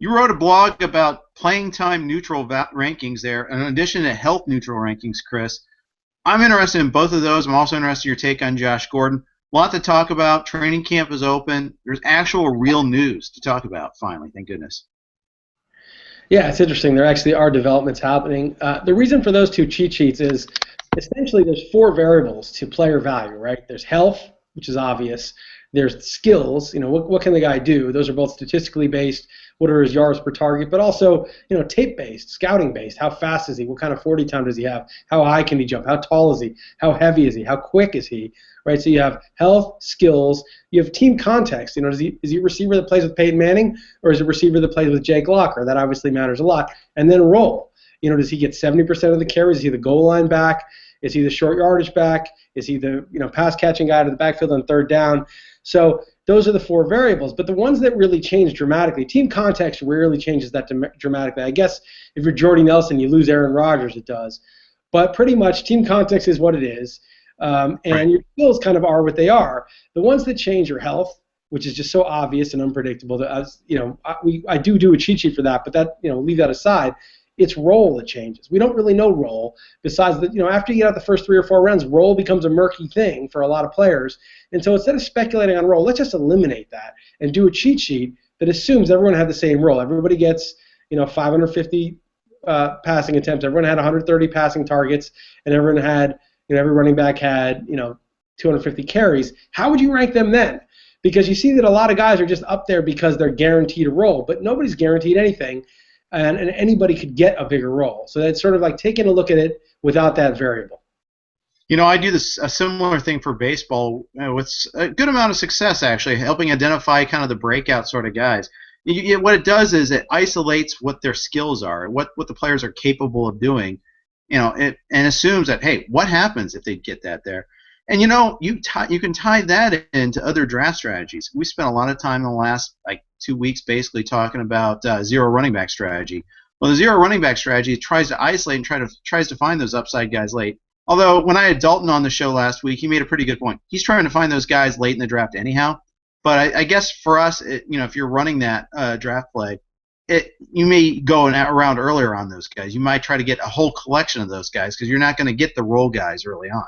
You wrote a blog about playing time neutral rankings there, in addition to health neutral rankings, Chris. I'm interested in both of those. I'm also interested in your take on Josh Gordon. A lot to talk about. Training camp is open. There's actual real news to talk about, finally. Thank goodness. Yeah, it's interesting. There actually are developments happening. The reason for those two cheat sheets is essentially there's four variables to player value, right? There's health, which is obvious. There's skills. What can the guy do? Those are both statistically based. What are his yards per target? But also, tape based, scouting based. How fast is he? What kind of 40 time does he have? How high can he jump? How tall is he? How heavy is he? How quick is he? Right. So you have health, skills. You have team context. Is he a receiver that plays with Peyton Manning, or is he a receiver that plays with Jake Locker? That obviously matters a lot. And then role. Does he get 70% of the carries? Is he the goal line back? Is he the short yardage back? Is he the pass catching guy to the backfield on third down? So those are the four variables. But the ones that really change dramatically, team context rarely changes that dramatically. I guess if you're Jordy Nelson, you lose Aaron Rodgers, it does. But pretty much team context is what it is. And right. Your skills kind of are what they are. The ones that change are health, which is just so obvious and unpredictable. I do a cheat sheet for that, but that leave that aside. It's role that changes. We don't really know role. Besides that, after you get out the first 3 or 4 rounds, role becomes a murky thing for a lot of players. And so instead of speculating on role, let's just eliminate that and do a cheat sheet that assumes everyone had the same role. Everybody gets 550 passing attempts. Everyone had 130 passing targets, and everyone had every running back had 250 carries. How would you rank them then? Because you see that a lot of guys are just up there because they're guaranteed a role, but nobody's guaranteed anything. And anybody could get a bigger role. So that's sort of like taking a look at it without that variable. I do a similar thing for baseball with a good amount of success, actually, helping identify kind of the breakout sort of guys. What it does is it isolates what their skills are, what the players are capable of doing, and assumes that, hey, what happens if they get that there? And you can tie that into other draft strategies. We spent a lot of time in the last 2 weeks basically talking about zero running back strategy. Well, the zero running back strategy tries to isolate and tries to find those upside guys late. Although when I had Dalton on the show last week, he made a pretty good point. He's trying to find those guys late in the draft anyhow. But I guess for us, if you're running that draft play, you may go around earlier on those guys. You might try to get a whole collection of those guys because you're not going to get the role guys early on.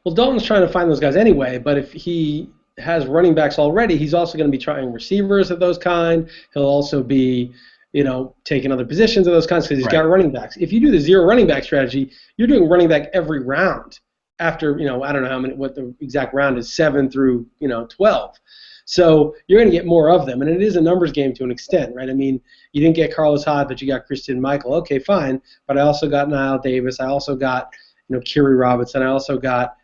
Well, Dalton's trying to find those guys anyway, but if he has running backs already, he's also going to be trying receivers of those kind. He'll also be, taking other positions of those kinds because he's got running backs. If you do the zero running back strategy, you're doing running back every round after, I don't know what the exact round is, 7 through, 12. So you're going to get more of them, and it is a numbers game to an extent, right? I mean, you didn't get Carlos Hyde, but you got Christian Michael. Okay, fine, but I also got Niall Davis. I also got, Kiri Robinson. I also got,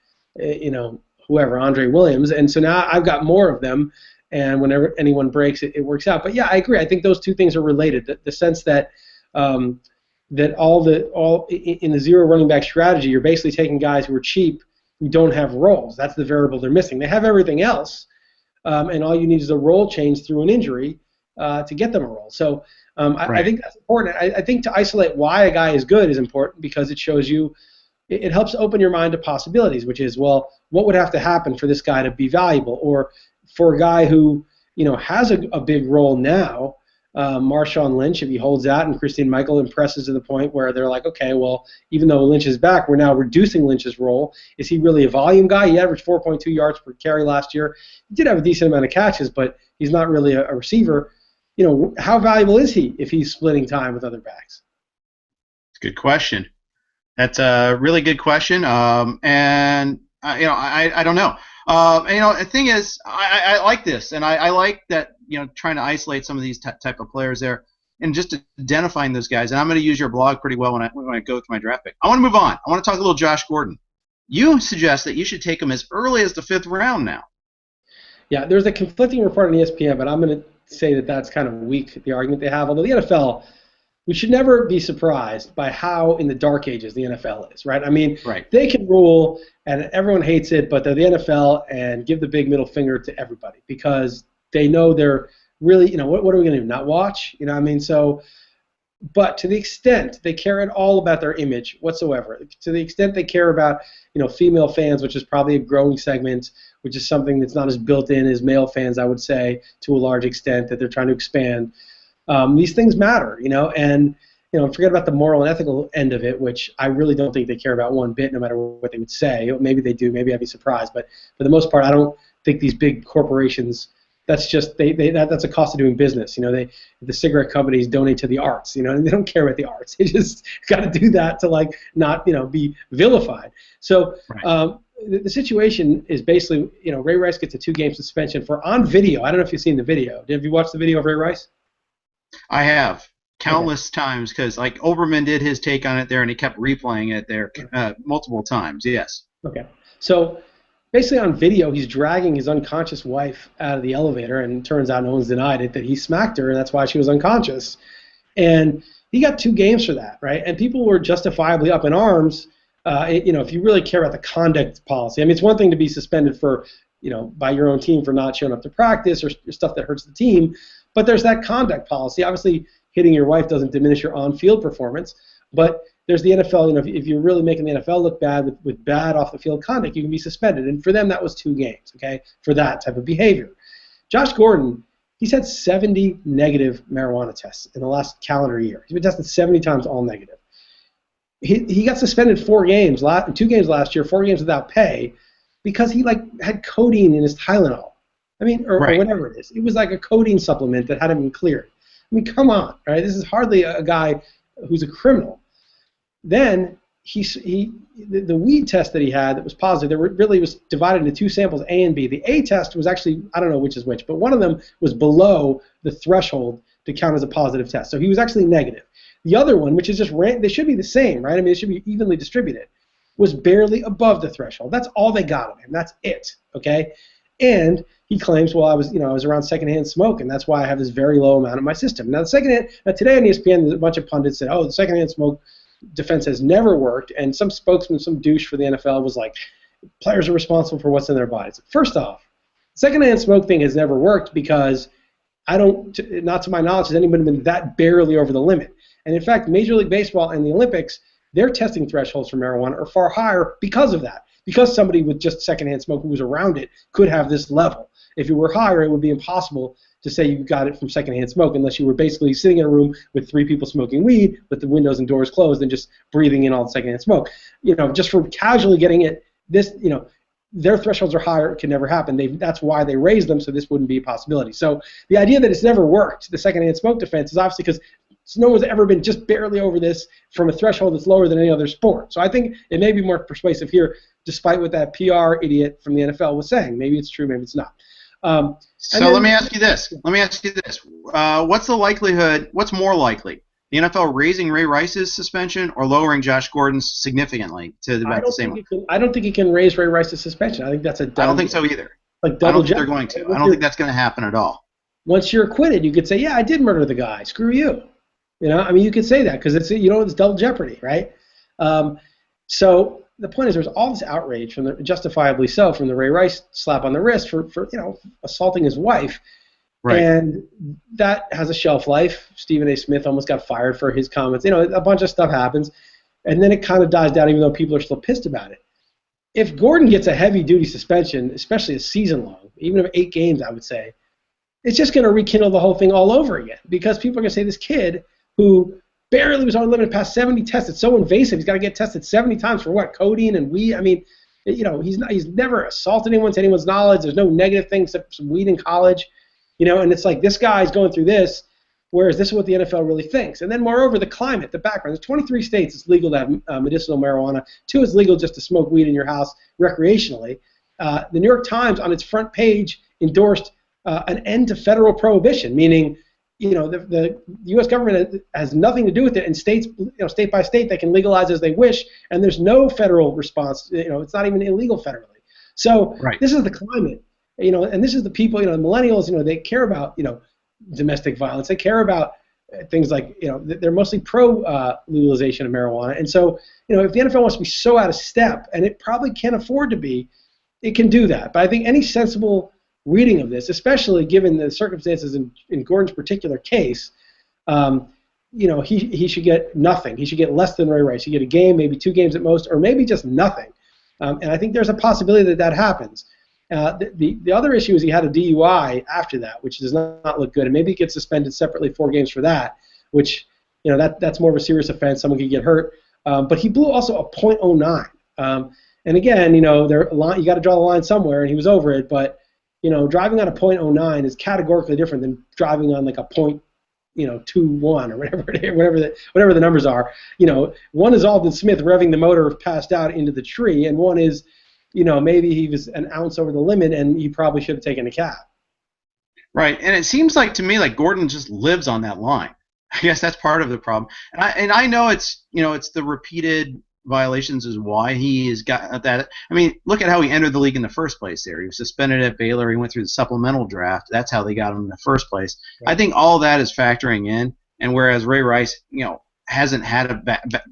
whoever, Andre Williams. And so now I've got more of them, and whenever anyone breaks, it works out. But yeah, I agree. I think those two things are related. The sense that that all in the zero running back strategy, you're basically taking guys who are cheap who don't have roles. That's the variable they're missing. They have everything else, and all you need is a role change through an injury to get them a role. So I think that's important. I think to isolate why a guy is good is important because it shows you. It helps open your mind to possibilities, which is, well, what would have to happen for this guy to be valuable? Or for a guy who, has a big role now, Marshawn Lynch, if he holds out and Christine Michael impresses to the point where they're like, okay, well, even though Lynch is back, we're now reducing Lynch's role. Is he really a volume guy? He averaged 4.2 yards per carry last year. He did have a decent amount of catches, but he's not really a receiver. How valuable is he if he's splitting time with other backs? Good question. That's a really good question, and I don't know. The thing is, I like this, and I like that trying to isolate some of these type of players there, and just identifying those guys. And I'm going to use your blog pretty well when I go to my draft pick. I want to move on. I want to talk a little Josh Gordon. You suggest that you should take him as early as the 5th round now. Yeah, there's a conflicting report on ESPN, but I'm going to say that that's kind of weak, the argument they have. Although the NFL. We should never be surprised by how in the dark ages the NFL is, right? I mean, They can rule, and everyone hates it, but they're the NFL and give the big middle finger to everybody because they know they're really, what are we going to do, not watch? So, but to the extent they care at all about their image whatsoever, to the extent they care about, female fans, which is probably a growing segment, which is something that's not as built in as male fans, I would say, to a large extent, that they're trying to expand. These things matter, and forget about the moral and ethical end of it, which I really don't think they care about one bit, no matter what they would say. Maybe they do. Maybe I'd be surprised. But for the most part, I don't think these big corporations. That's just that's a cost of doing business. The cigarette companies donate to the arts. And they don't care about the arts. They just got to do that to not be vilified. So Right. the situation is basically Ray Rice gets a 2-game suspension for on video. I don't know if you've seen the video. Have you watched the video of Ray Rice? I have Okay. countless times because Oberman did his take on it there, and he kept replaying it there multiple times. Yes. Okay. So basically on video, he's dragging his unconscious wife out of the elevator, and it turns out no one's denied it that he smacked her, and that's why she was unconscious. And he got 2 games for that, right? And people were justifiably up in arms. If you really care about the conduct policy, I mean, it's one thing to be suspended for, by your own team for not showing up to practice or stuff that hurts the team, but there's that conduct policy. Obviously, hitting your wife doesn't diminish your on-field performance, but there's the NFL. If you're really making the NFL look bad with bad off-the-field conduct, you can be suspended. And for them, that was 2 games, okay, for that type of behavior. Josh Gordon, he's had 70 negative marijuana tests in the last calendar year. He's been tested 70 times, all negative. He got suspended 4 games, 2 games last year, 4 games without pay, because he had codeine in his Tylenol. I mean, or Right. whatever it is. It was like a codeine supplement that hadn't been cleared. I mean, come on, right? This is hardly a guy who's a criminal. Then the weed test that he had that was positive, there really was divided into 2 samples, A and B. The A test was actually, I don't know which is which, but one of them was below the threshold to count as a positive test. So he was actually negative. The other one, which is just they should be the same, right? I mean, it should be evenly distributed, was barely above the threshold. That's all they got of him. That's it, okay? And he claims, well, I was around secondhand smoke, and that's why I have this very low amount in my system. Now, today on ESPN, a bunch of pundits said, oh, the secondhand smoke defense has never worked, and some spokesman, some douche for the NFL was like, players are responsible for what's in their bodies. First off, secondhand smoke thing has never worked because not to my knowledge, has anybody been that barely over the limit. And in fact, Major League Baseball and the Olympics, their testing thresholds for marijuana are far higher because of that. Because somebody with just secondhand smoke who was around it could have this level. If it were higher, it would be impossible to say you got it from secondhand smoke unless you were basically sitting in a room with 3 people smoking weed with the windows and doors closed and just breathing in all the secondhand smoke. Just for casually getting it, their thresholds are higher. It can never happen. That's why they raised them, so this wouldn't be a possibility. So the idea that it's never worked, the secondhand smoke defense, is obviously because no one's ever been just barely over this from a threshold that's lower than any other sport. So I think it may be more persuasive here, despite what that PR idiot from the NFL was saying. Maybe it's true, maybe it's not. Let me ask you this. What's the likelihood? What's more likely? The NFL raising Ray Rice's suspension or lowering Josh Gordon's significantly to about the same level? I don't think it can raise Ray Rice's suspension. I think that's a dumb. I don't think so either. Like I double don't think they're going to. I don't think that's going to happen at all. Once you're acquitted, you could say, yeah, I did murder the guy. Screw you. I mean, you could say that because it's double jeopardy, right? So the point is, there's all this outrage justifiably so, from the Ray Rice slap on the wrist for assaulting his wife, Right. And that has a shelf life. Stephen A. Smith almost got fired for his comments. A bunch of stuff happens, and then it kind of dies down, even though people are still pissed about it. If Gordon gets a heavy-duty suspension, especially a season-long, even of 8 games, I would say, it's just going to rekindle the whole thing all over again, because people are going to say this kid who barely was on limit past 70 tests. It's so invasive. He's got to get tested 70 times for what? Codeine and weed? I mean, he's never assaulted anyone to anyone's knowledge. There's no negative thing except some weed in college. And it's like this guy's going through this, whereas this is what the NFL really thinks. And then moreover, the climate, the background. There's 23 states it's legal to have medicinal marijuana. 2, it's legal just to smoke weed in your house recreationally. The New York Times on its front page endorsed an end to federal prohibition, meaning the U.S. government has nothing to do with it, and states, state by state, they can legalize as they wish, and there's no federal response. It's not even illegal federally. So Right. This is the climate, and this is the people, the millennials, they care about, domestic violence. They care about things like, they're mostly pro legalization of marijuana. And so, if the NFL wants to be so out of step, and it probably can't afford to be, it can do that. But I think any sensible reading of this, especially given the circumstances in Gordon's particular case, he should get nothing. He should get less than Ray Rice. He should get a game, maybe 2 games at most, or maybe just nothing. And I think there's a possibility that happens. The other issue is he had a DUI after that, which does not look good, and maybe he gets suspended separately 4 games for that, which that's more of a serious offense. Someone could get hurt. But he blew also a .09. And again, you got to draw the line somewhere, and he was over it. But driving on a .09 is categorically different than driving on like a .21 or whatever the numbers are. One is Alden Smith revving the motor passed out into the tree, and one is, maybe he was an ounce over the limit, and he probably should have taken a cab. Right, and it seems like to me like Gordon just lives on that line. I guess that's part of the problem, and I know it's the repeated violations is why he has got that. I mean, look at how he entered the league in the first place. There, he was suspended at Baylor. He went through the supplemental draft. That's how they got him in the first place. Right. I think all that is factoring in, and whereas Ray Rice, hasn't had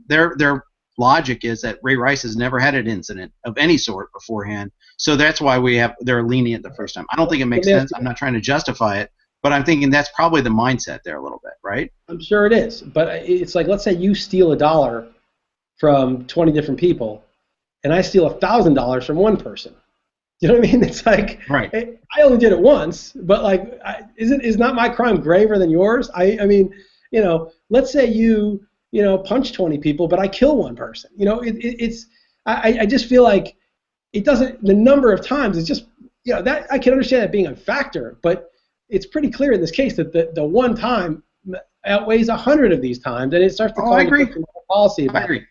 their logic is that Ray Rice has never had an incident of any sort beforehand, so that's why they're lenient the first time. I don't think it makes sense. I'm not trying to justify it. But I'm thinking that's probably the mindset there a little bit, right? I'm sure it is. But it's like, let's say you steal $1 from 20 different people, and I steal $1,000 from one person. You know what I mean? It's like, right. I only did it once, but like, is not my crime graver than yours? I mean, let's say you punch 20 people, but I kill one person. I just feel like it doesn't. The number of times is just, that I can understand that being a factor, but it's pretty clear in this case that the one time outweighs 100 of these times, and it starts to call the policy about it.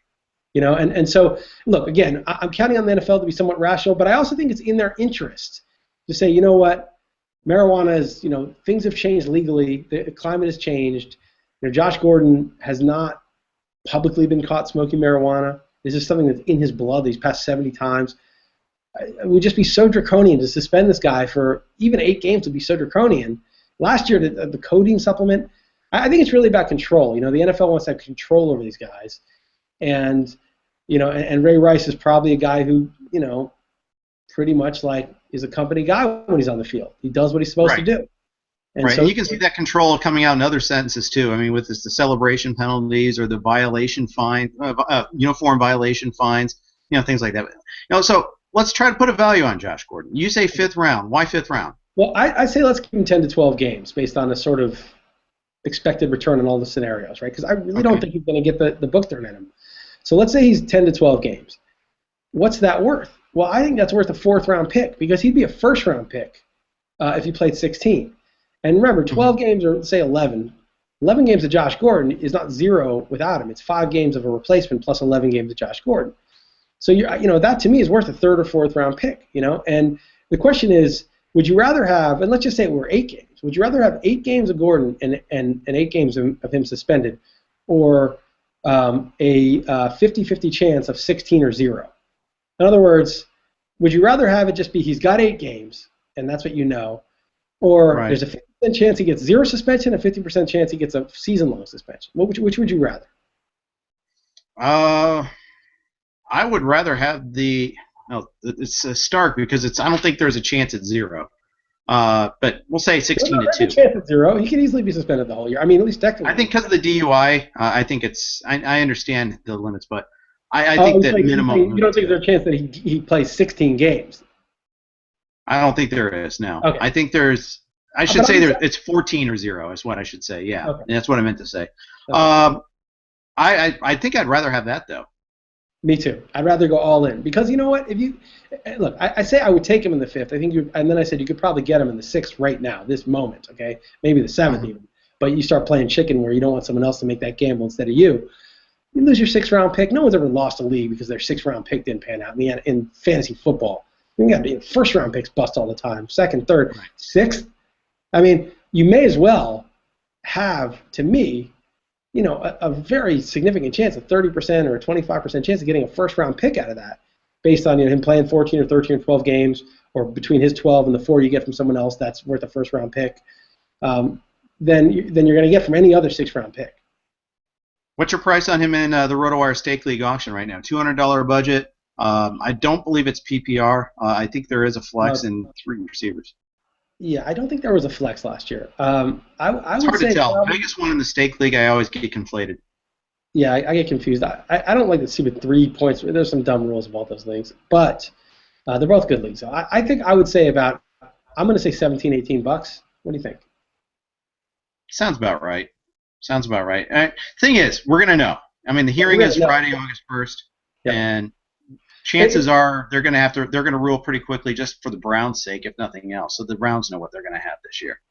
And so, look, again, I'm counting on the NFL to be somewhat rational, but I also think it's in their interest to say, you know what, marijuana is, things have changed legally, the climate has changed. Josh Gordon has not publicly been caught smoking marijuana. This is something that's in his blood these past 70 times. It would just be so draconian to suspend this guy for even 8 games would be so draconian. Last year, the codeine supplement, I think it's really about control. The NFL wants to have control over these guys. And, and Ray Rice is probably a guy who, pretty much like is a company guy when he's on the field. He does what he's supposed to do. And right. So, you can see that control coming out in other sentences too. I mean, with the celebration penalties or the violation fine, uniform violation fines, things like that. So let's try to put a value on Josh Gordon. You say 5th round. Why 5th round? Well, I say let's give him 10 to 12 games based on a sort of expected return in all the scenarios, right? Because I really don't think he's going to get the book thrown at him. So let's say he's 10 to 12 games. What's that worth? Well, I think that's worth a 4th round pick because he'd be a 1st round pick if he played 16. And remember, 12 games or say 11. 11 games of Josh Gordon is not 0 without him. It's 5 games of a replacement plus 11 games of Josh Gordon. So that to me is worth a 3rd or 4th round pick. And the question is, would you rather have, and let's just say it were 8 games, would you rather have 8 games of Gordon and 8 games of him suspended, or a 50-50 chance of 16 or 0? In other words, would you rather have it just be he's got 8 games, and that's what or there's a 50% chance he gets 0 suspension, a 50% chance he gets a season-long suspension? Which would you rather? I would rather have it's Stark because I don't think there's a chance at 0. But we'll say 16 to 2. There's a chance at 0. He could easily be suspended the whole year. I mean, at least technically. I think because of the DUI, I think it's. I understand the limits, but I think that minimum. You don't think there's a chance that he plays 16 games? I don't think there is. No. Okay. I think there's. I should say it's 14 or 0 is what I should say. Yeah, okay. That's what I meant to say. Okay. I think I'd rather have that though. Me too. I'd rather go all in because you know what? If you look, I say I would take him in the 5th. I think and then I said you could probably get him in the 6th right now, this moment. Okay, maybe the 7th even. But you start playing chicken where you don't want someone else to make that gamble instead of you. You lose your 6th round pick. No one's ever lost a league because their 6th round pick didn't pan out in fantasy football. You got 1st round picks bust all the time. 2nd, 3rd, 6th. I mean, you may as well have, to me, a very significant chance, a 30% or a 25% chance of getting a 1st round pick out of that, based on him playing 14 or 13 or 12 games, or between his 12 and the 4 you get from someone else, that's worth a 1st round pick. Then you're going to get from any other 6th round pick. What's your price on him in the RotoWire Stake League auction right now? $200 budget. I don't believe it's PPR. I think there is a flex in 3 receivers. Yeah, I don't think there was a flex last year. I it's would hard say to tell. The biggest one in the Stake League, I always get conflated. Yeah, I get confused. I don't like to see with 3 points. There's some dumb rules about those things. But They're both good leagues. So I think I would say about, I'm going to say 17, $18. What do you think? Sounds about right. Sounds about right. Thing is, we're gonna know. I mean, the Yeah, we're hearing going is to know. Friday, August 1st, Yep. and It, chances are they're gonna rule pretty quickly, just for the Browns' sake, if nothing else. So the Browns know what they're gonna have this year.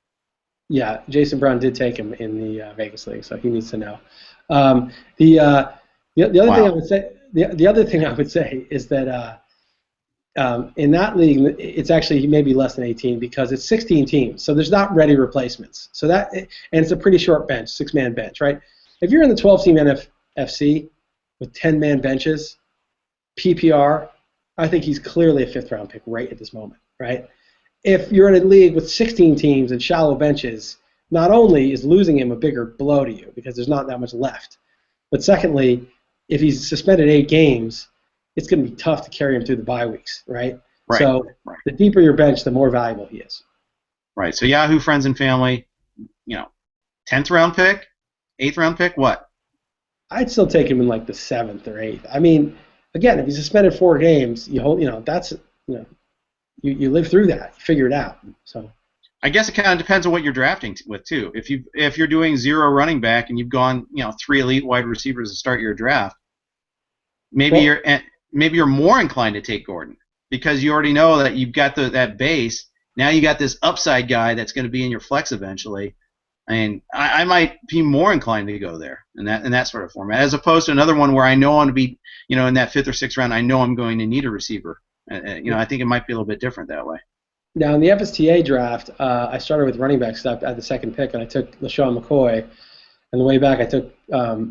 yeah, Jason Brown did take him in the Vegas league, so he needs to know. Um, the other thing I Wow. would say the other thing I would say is that in that league it's actually maybe less than 18 because it's 16 teams, so there's not ready replacements. So that and it's a pretty short bench, 6-man bench, right? If you're in the 12-team NFC with 10-man benches, PPR, I think he's clearly a fifth-round pick right at this moment, right? If you're in a league with 16 teams and shallow benches, not only is losing him a bigger blow to you because there's not that much left, but secondly, if he's suspended 8 games, it's going to be tough to carry him through the bye weeks, right? Right. So Right. the deeper your bench, the more valuable he is. Right. So Yahoo friends and family, 10th round pick, 8th round pick, what? I'd still take him in like the 7th or 8th. I mean, again, if he's suspended 4 games, that's you live through that, you figure it out. So I guess it kind of depends on what you're drafting with too. If you're doing 0 running back and you've gone 3 elite wide receivers to start your draft, maybe well, you're more inclined to take Gordon because you already know that you've got that base. Now you got this upside guy that's going to be in your flex eventually. And I might be more inclined to go there in that sort of format, as opposed to another one where I know I'm going to be, in that 5th or 6th round, I know I'm going to need a receiver. I think it might be a little bit different that way. now in the FSTA draft, I started with running back stuff at the 2nd pick, and I took LaShawn McCoy. And the way back, I took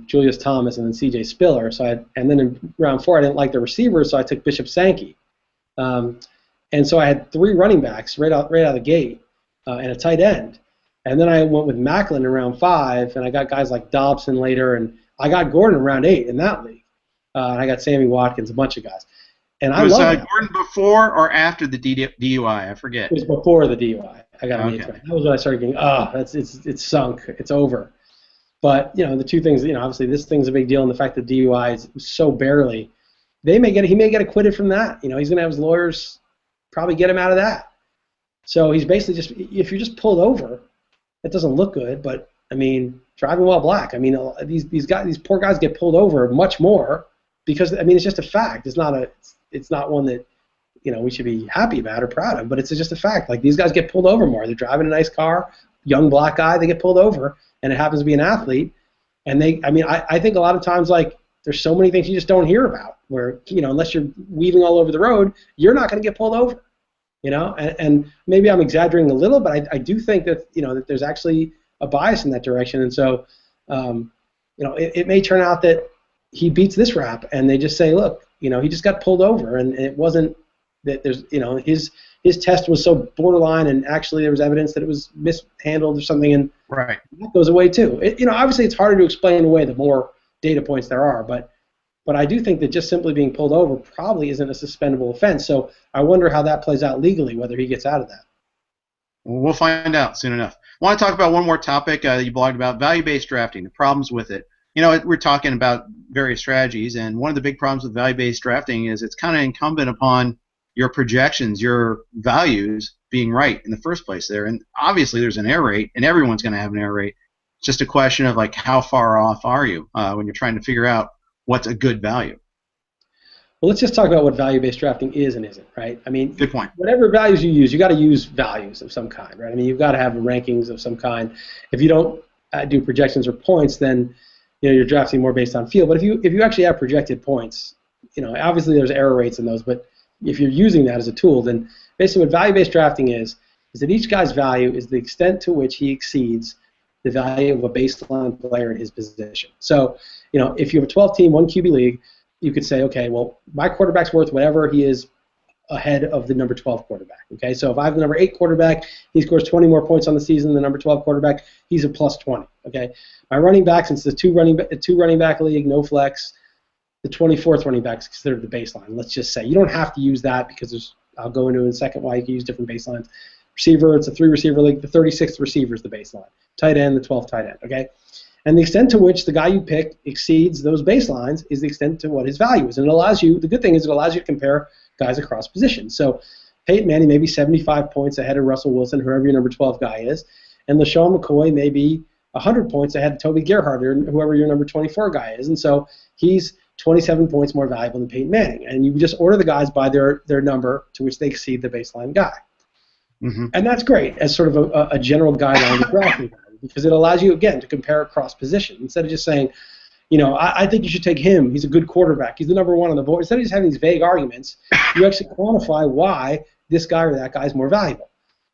Julius Thomas and then C.J. Spiller. And then in round 4, I didn't like the receivers, so I took Bishop Sankey. And so I had 3 running backs right out of the gate and a tight end. And then I went with Macklin in round 5, and I got guys like Dobson later, and I got Gordon in round 8 in that league. And I got Sammy Watkins, a bunch of guys. And I Was love that. Gordon before or after the DUI? I forget. It was before the DUI. I got an 8th Okay. round. That was when I started getting, it's sunk, it's over. But the two things, obviously this thing's a big deal, and the fact that DUI is so barely, he may get acquitted from that. He's going to have his lawyers probably get him out of that. So he's basically just, if you're just pulled over, it doesn't look good. But I mean, driving while black. I mean, these poor guys get pulled over much more because it's just a fact. It's not one that we should be happy about or proud of, but it's just a fact. Like, these guys get pulled over more. They're driving a nice car, young black guy, they get pulled over, and it happens to be an athlete. And I think a lot of times, like, there's so many things you just don't hear about where, unless you're weaving all over the road, you're not going to get pulled over. And maybe I'm exaggerating a little, but I do think that, that there's actually a bias in that direction. And so, it may turn out that he beats this rap, and they just say, look, he just got pulled over, and it wasn't that there's, his test was so borderline, and actually there was evidence that it was mishandled or something, and Right. that goes away too. Obviously it's harder to explain away the more data points there are, but I do think that just simply being pulled over probably isn't a suspendable offense. So I wonder how that plays out legally, whether he gets out of that. We'll find out soon enough. I want to talk about one more topic that you blogged about, value-based drafting, the problems with it. We're talking about various strategies, and one of the big problems with value-based drafting is it's kind of incumbent upon your projections, your values being right in the first place there. And obviously there's an error rate, and everyone's going to have an error rate. It's just a question of, like, how far off are you when you're trying to figure out what's a good value. Well, let's just talk about what value-based drafting is and isn't, right? I mean, Good point. Whatever values you use, you got to use values of some kind, right? I mean, you've got to have rankings of some kind. If you don't do projections or points, then you're drafting more based on feel. But if you actually have projected points, obviously there's error rates in those, but if you're using that as a tool, then basically what value-based drafting is that each guy's value is the extent to which he exceeds the value of a baseline player in his position. So, if you have a 12-team, 1 QB league, you could say, okay, well, my quarterback's worth whatever he is ahead of the number 12 quarterback. Okay, so if I have the number 8 quarterback, he scores 20 more points on the season than the number 12 quarterback, he's a plus 20. Okay, my running back, since it's a two running back league, no flex, the 24th running back is considered the baseline. Let's just say you don't have to use that because I'll go into in a second why you can use different baselines. Receiver, it's a 3-receiver league. The 36th receiver is the baseline. Tight end, the 12th tight end. Okay. And the extent to which the guy you pick exceeds those baselines is the extent to what his value is. And it allows you, the good thing is it allows you to compare guys across positions. So Peyton Manning may be 75 points ahead of Russell Wilson, whoever your number 12 guy is, and LaShawn McCoy may be 100 points ahead of Toby Gerhardt, or whoever your number 24 guy is. And so he's 27 points more valuable than Peyton Manning. And you just order the guys by their number to which they exceed the baseline guy. Mm-hmm. And that's great as sort of a general guideline to drafting because it allows you, again, to compare across position. Instead of just saying, I think you should take him. He's a good quarterback. He's the number one on the board. Instead of just having these vague arguments, you actually quantify why this guy or that guy is more valuable.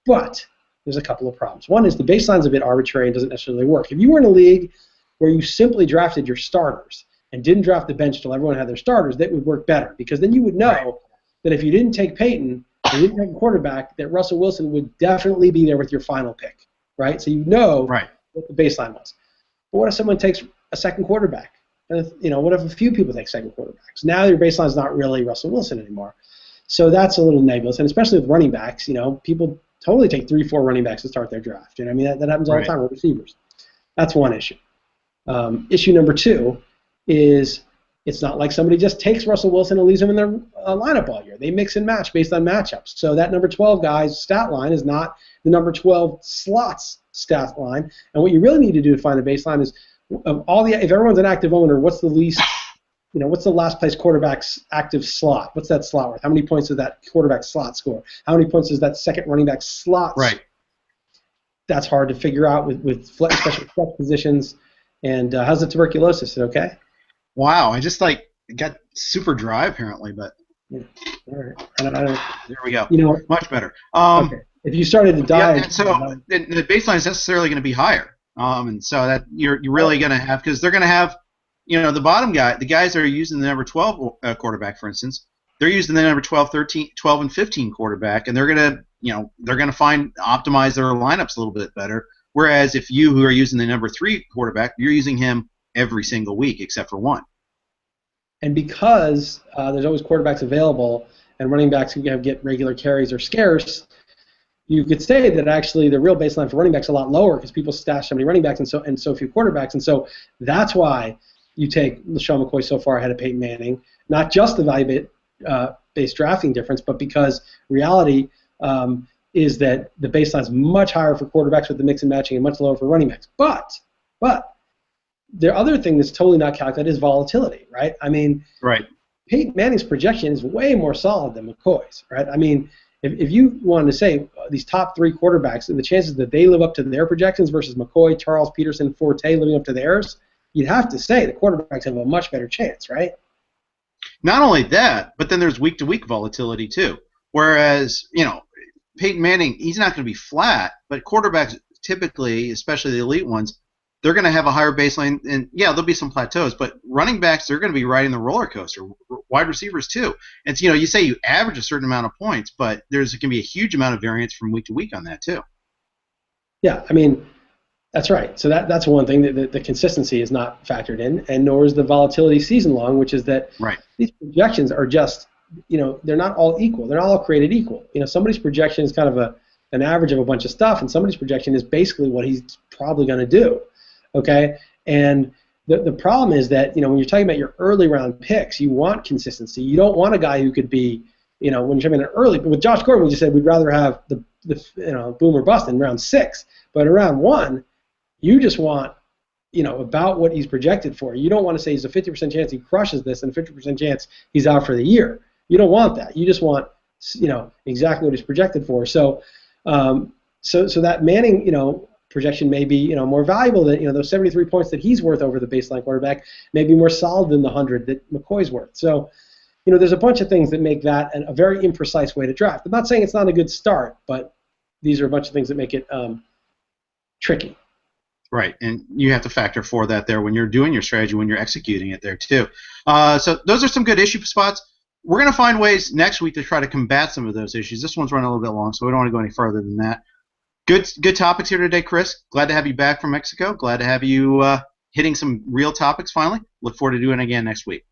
But there's a couple of problems. One is the baseline's a bit arbitrary and doesn't necessarily work. If you were in a league where you simply drafted your starters and didn't draft the bench till everyone had their starters, that would work better because then you would know that if you didn't take Peyton, you didn't take a quarterback, that Russell Wilson would definitely be there with your final pick, right? So you know what the baseline was. But what if someone takes a second quarterback? And what if a few people take second quarterbacks? Now your baseline is not really Russell Wilson anymore. So that's a little nebulous, and especially with running backs, people totally take 3-4 running backs to start their draft. That happens all the time with receivers. That's one issue. Issue number two is it's not like somebody just takes Russell Wilson and leaves him in their lineup all year. They mix and match based on matchups. So that number 12 guy's stat line is not the number 12 slots stat line. And what you really need to do to find a baseline is if everyone's an active owner, what's the least, what's the last place quarterback's active slot? What's that slot worth? How many points does that quarterback slot score? How many points does that second running back slot score? That's hard to figure out with especially flex positions. And how's the tuberculosis? Is it okay? Wow, I just got super dry apparently, but all right. I don't, there we go. Much better. Okay. If you started to die, so the baseline is necessarily going to be higher, and so that you're really going to have because they're going to have, the bottom guy, the guys that are using the number 12 quarterback, for instance, they're using the number 12, 13, 12, and 15 quarterback, and they're going to optimize their lineups a little bit better. Whereas if you who are using the number 3 quarterback, you're using him every single week except for one. And because there's always quarterbacks available and running backs who get regular carries are scarce, you could say that actually the real baseline for running backs is a lot lower because people stash so many running backs and so few quarterbacks. And so that's why you take LaShawn McCoy so far ahead of Peyton Manning, not just the value-based drafting difference, but because reality is that the baseline is much higher for quarterbacks with the mix and matching and much lower for running backs. But the other thing that's totally not calculated is volatility, right? I mean, Peyton Manning's projection is way more solid than McCoy's, right? I mean, if you wanted to say these top 3 quarterbacks and the chances that they live up to their projections versus McCoy, Charles, Peterson, Forte living up to theirs, you'd have to say the quarterbacks have a much better chance, right? Not only that, but then there's week-to-week volatility too. Whereas, Peyton Manning, he's not going to be flat, but quarterbacks typically, especially the elite ones, they're going to have a higher baseline, and there'll be some plateaus, but running backs, they're going to be riding the roller coaster. Wide receivers too. And you say you average a certain amount of points, but there's going to be a huge amount of variance from week to week on that too. Yeah, I mean, that's right. So that's one thing that the consistency is not factored in, and nor is the volatility season long, which is that these projections are just, they're not all equal. They're not all created equal. Somebody's projection is kind of an average of a bunch of stuff, and somebody's projection is basically what he's probably going to do. Okay, and the problem is that when you're talking about your early round picks, you want consistency. You don't want a guy who could be when you're talking about early. But with Josh Gordon, we just said we'd rather have the boom or bust in round 6. But in round 1, you just want about what he's projected for. You don't want to say he's a 50% chance he crushes this and a 50% chance he's out for the year. You don't want that. You just want exactly what he's projected for. So so that Manning projection may be more valuable than those 73 points that he's worth over the baseline quarterback may be more solid than the 100 that McCoy's worth. So there's a bunch of things that make that a very imprecise way to draft. I'm not saying it's not a good start, but these are a bunch of things that make it tricky. Right, and you have to factor for that there when you're doing your strategy, when you're executing it there too. So those are some good issue spots. We're going to find ways next week to try to combat some of those issues. This one's running a little bit long, so we don't want to go any further than that. Good topics here today, Chris. Glad to have you back from Mexico. Glad to have you hitting some real topics finally. Look forward to doing it again next week.